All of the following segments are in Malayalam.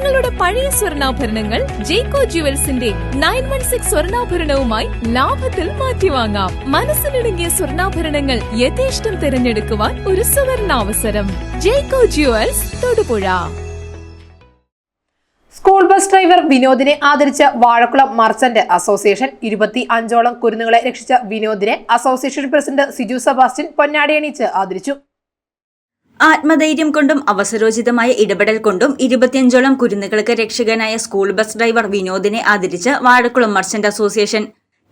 നിങ്ങളുടെ പഴയ സ്വർണ്ണാഭരണങ്ങൾ ജേക്കോ ജുവൽസിന്റെ 916 സ്വർണ്ണാഭരണവുമായി ലാഭത്തിൽ മാറ്റിവാങ്ങാം. മനസ്സിലിണങ്ങിയ സ്വർണ്ണാഭരണങ്ങൾ യഥേഷ്ടം തിരഞ്ഞെടുക്കുവാൻ ഒരു സുവർണാവസരം. Jacko Jewels, Thodupuzha. School bus driver വിനോദിനെ ആദരിച്ച വാഴക്കുളം മർച്ചന്റ് അസോസിയേഷൻ. 25ഓളം കുരുന്നുകളെ രക്ഷിച്ച വിനോദിനെ അസോസിയേഷൻ പ്രസിഡന്റ് സിജു സെബാസ്റ്റ്യൻ പൊന്നാടിയണിയിച്ച് ആദരിച്ചു. ആത്മധൈര്യം കൊണ്ടും അവസരോചിതമായ ഇടപെടൽ കൊണ്ടും 25ഓളം കുരുന്നുകൾക്ക് രക്ഷകനായ സ്കൂൾ ബസ് ഡ്രൈവർ വിനോദിനെ ആദരിച്ച് വാഴക്കുളം മർച്ചന്റ് അസോസിയേഷൻ.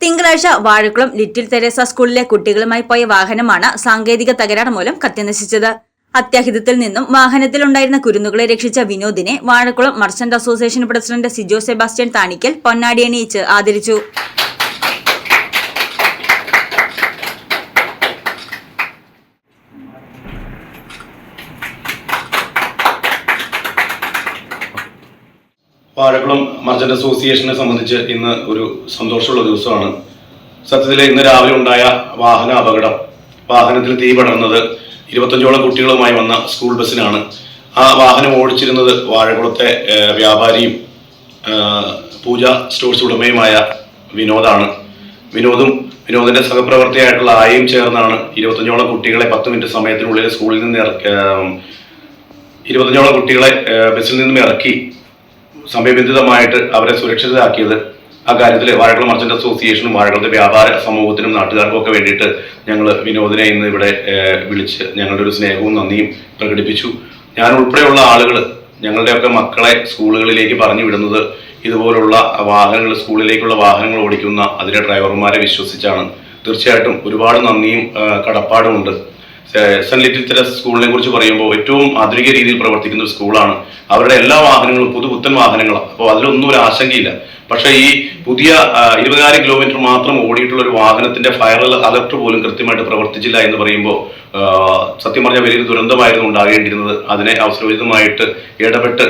തിങ്കളാഴ്ച വാഴക്കുളം ലിറ്റിൽ തെരേസ സ്കൂളിലെ കുട്ടികളുമായി പോയ വാഹനമാണ് സാങ്കേതിക തകരാർ മൂലം കത്തിനശിച്ചത്. അത്യാഹിതത്തിൽ നിന്നും വാഹനത്തിലുണ്ടായിരുന്ന കുരുന്നുകളെ രക്ഷിച്ച വിനോദിനെ Vazhakulam merchant association president Sijo Sebastian Thanickal പൊന്നാടിയണിയിച്ച് ആദരിച്ചു. വാഴക്കുളം മർച്ചന്റ് അസോസിയേഷനെ സംബന്ധിച്ച് ഇന്ന് ഒരു സന്തോഷമുള്ള ദിവസമാണ്. സത്യത്തിൽ ഇന്ന് രാവിലെ ഉണ്ടായ വാഹന അപകടം, വാഹനത്തിൽ തീ പടർന്നത് 25ഓളം കുട്ടികളുമായി വന്ന സ്കൂൾ ബസ്സിനാണ്. ആ വാഹനം ഓടിച്ചിരുന്നത് വാഴക്കുളത്തെ വ്യാപാരിയും പൂജ സ്റ്റോഴ്സ് ഉടമയുമായ വിനോദാണ്. വിനോദിന്റെ സഹപ്രവർത്തകയായിട്ടുള്ള ആയയും ചേർന്നാണ് 25ഓളം കുട്ടികളെ 10 മിനിറ്റ് സമയത്തിനുള്ളിൽ സ്കൂളിൽ നിന്ന് 25ഓളം കുട്ടികളെ ബസ്സിൽ നിന്നും ഇറക്കി സമയബന്ധിതമായിട്ട് അവരെ സുരക്ഷിതരാക്കിയത്. ആ കാര്യത്തിൽ വാഴക്കുളം മർച്ചന്റ് അസോസിയേഷനും വാഴക്കുളത്തെ വ്യാപാര സമൂഹത്തിനും നാട്ടുകാർക്കും ഒക്കെ വേണ്ടിയിട്ട് ഞങ്ങൾ വിനോദിനെ ഇന്ന് ഇവിടെ വിളിച്ച് ഞങ്ങളുടെ ഒരു സ്നേഹവും നന്ദിയും പ്രകടിപ്പിച്ചു. ഞാൻ ഉൾപ്പെടെയുള്ള ആളുകൾ ഞങ്ങളുടെയൊക്കെ മക്കളെ സ്കൂളുകളിലേക്ക് പറഞ്ഞു വിടുന്നത് ഇതുപോലുള്ള വാഹനങ്ങൾ, സ്കൂളിലേക്കുള്ള വാഹനങ്ങൾ ഓടിക്കുന്ന അതിലെ ഡ്രൈവർമാരെ വിശ്വസിച്ചാണ്. തീർച്ചയായിട്ടും ഒരുപാട് നന്ദിയും കടപ്പാടുമുണ്ട്. സെന്റ് ലിറ്റിൽ തെരേസ സ്കൂളിനെ കുറിച്ച് പറയുമ്പോൾ ഏറ്റവും ആധുനിക രീതിയിൽ പ്രവർത്തിക്കുന്ന ഒരു സ്കൂളാണ്. അവരുടെ എല്ലാ വാഹനങ്ങളും പുത്തൻ വാഹനങ്ങളാണ്. അപ്പോൾ അതിലൊന്നും ഒരു ആശങ്കയില്ല. പക്ഷേ ഈ പുതിയ 24 കിലോമീറ്റർ മാത്രം ഓടിയിട്ടുള്ള ഒരു വാഹനത്തിന്റെ ഫയർ അലർട്ട് പോലും കൃത്യമായിട്ട് പ്രവർത്തിച്ചില്ല എന്ന് പറയുമ്പോൾ സത്യം പറഞ്ഞാൽ വലിയൊരു ദുരന്തമായിരുന്നു ഉണ്ടാകേണ്ടിയിരുന്നത്. അതിനെ അവസരോചിതമായിട്ട് ഇടപെട്ട്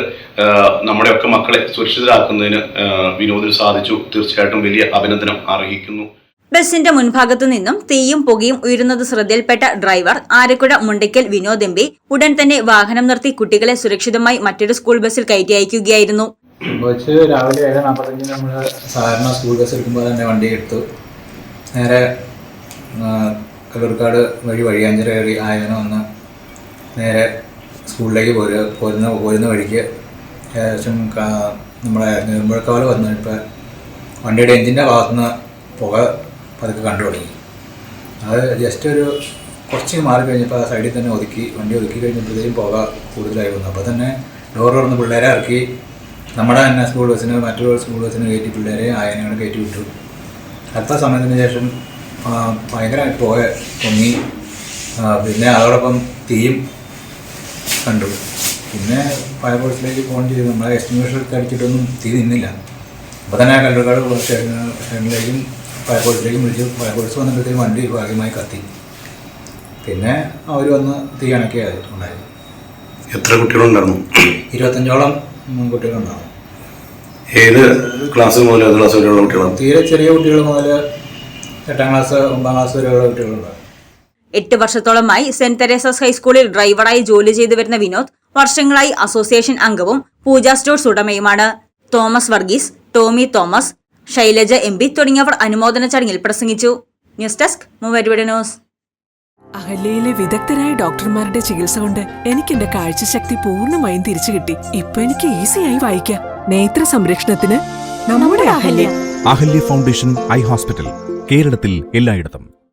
നമ്മുടെയൊക്കെ മക്കളെ സുരക്ഷിതരാക്കുന്നതിന് വിനോദിന് സാധിച്ചു. തീർച്ചയായിട്ടും വലിയ അഭിനന്ദനം അർഹിക്കുന്നു. ബസിന്റെ മുൻഭാഗത്തു നിന്നും തീയും പുകയും ഉയരുന്നത് ശ്രദ്ധയിൽപ്പെട്ട driver Arakkuzha Mundaykkal Vinod M P ഉടൻ തന്നെ വാഹനം നിർത്തി കുട്ടികളെ സുരക്ഷിതമായി മറ്റൊരു സ്കൂൾ ബസ്സിൽ കയറ്റി അയക്കുകയായിരുന്നു. രാവിലെ 7:45 നമ്മൾ സാധാരണ സ്കൂൾ ബസ് എടുക്കുമ്പോൾ തന്നെ വണ്ടി എടുത്തു നേരെ കല്ലൂർക്കാട് വഴിയാഞ്ചിറ കയറി ആയവനെ വന്ന് നേരെ സ്കൂളിലേക്ക് പോരുന്ന വഴിക്ക് ഏകദേശം നമ്മുടെ നെടുമ്പഴക്കാവ് വന്നിപ്പോൾ വണ്ടിയുടെ എഞ്ചിൻ്റെ ഭാഗത്തുനിന്ന് പുക പതുക്കെ കണ്ടു തുടങ്ങി. അത് ജസ്റ്റ് ഒരു കുറച്ച് മാറി കഴിഞ്ഞപ്പോൾ ആ സൈഡിൽ തന്നെ വണ്ടി ഒതുക്കി കഴിഞ്ഞപ്പോഴത്തേക്കും പുക കൂടുതലായി വന്നു. അപ്പോൾ തന്നെ ഡോർ തുറന്ന് പിള്ളേരെ ഇറക്കി നമ്മുടെ തന്നെ മറ്റൊരു സ്കൂൾ ബസ്സിന് കയറ്റി പിള്ളേരെ ആയനങ്ങൾ കയറ്റി വിട്ടു. അടുത്ത സമയത്തിന് ശേഷം ഭയങ്കരമായി പുക പൊങ്ങി. പിന്നെ അതോടൊപ്പം തീയും കണ്ടു. പിന്നെ ഫയർഫോഴ്സിലേക്ക് ഫോൺ ചെയ്ത് നമ്മളെ എസ്റ്റിമേഷൻ അടിച്ചിട്ടൊന്നും തീ നിന്നില്ല. അപ്പോൾ തന്നെ കല്ലൂർക്കാട് സ്റ്റേഷനിലേക്കും ഫയർഫോഴ്സിലേക്കും വിളിച്ചു. ഫയർഫോഴ്സ് വന്നപ്പോഴത്തേക്കും വണ്ടി ഭാഗ്യമായി കത്തി. പിന്നെ അവർ വന്ന് തീ അണക്കിയത് ഉണ്ടായത്. എത്ര കുട്ടികളുണ്ടായിരുന്നു? 25ഓളം കുട്ടികളുണ്ടാവും. ഏത് ക്ലാസ് മുതൽ ഏത് ക്ലാസ് വരെയുള്ള കുട്ടികളാണ്? തീരെ ചെറിയ കുട്ടികൾ മുതൽ 8ാം ക്ലാസ് 9ാം ക്ലാസ് വരെയുള്ള കുട്ടികളുണ്ടാവും. 8 വർഷത്തോളമായി സെന്റ് തെരേസാസ് ഹൈസ്കൂളിൽ ഡ്രൈവറായി ജോലി ചെയ്തു വരുന്ന വിനോദ് വർഷങ്ങളായി അസോസിയേഷൻ അംഗവും പൂജ സ്റ്റോഴ്സ് ഉടമയുമാണ്. തോമസ് വർഗീസ്, ടോമി തോമസ്, ശൈലജ എം പി തുടങ്ങിയവർ അനുമോദന ചടങ്ങിൽ പ്രസംഗിച്ചു. News desk Muvattupuzha news. അഹല്യയിലെ വിദഗ്ധരായ ഡോക്ടർമാരുടെ ചികിത്സ കൊണ്ട് എനിക്ക് എന്റെ കാഴ്ചശക്തി പൂർണ്ണമായും തിരിച്ചു കിട്ടി. ഇപ്പൊ എനിക്ക് ഈസിയായി വായിക്കാം. നേത്ര സംരക്ഷണത്തിന് നമ്മുടെ Ahalya. Ahalya foundation eye hospital, കേരളത്തിൽ എല്ലായിടത്തും.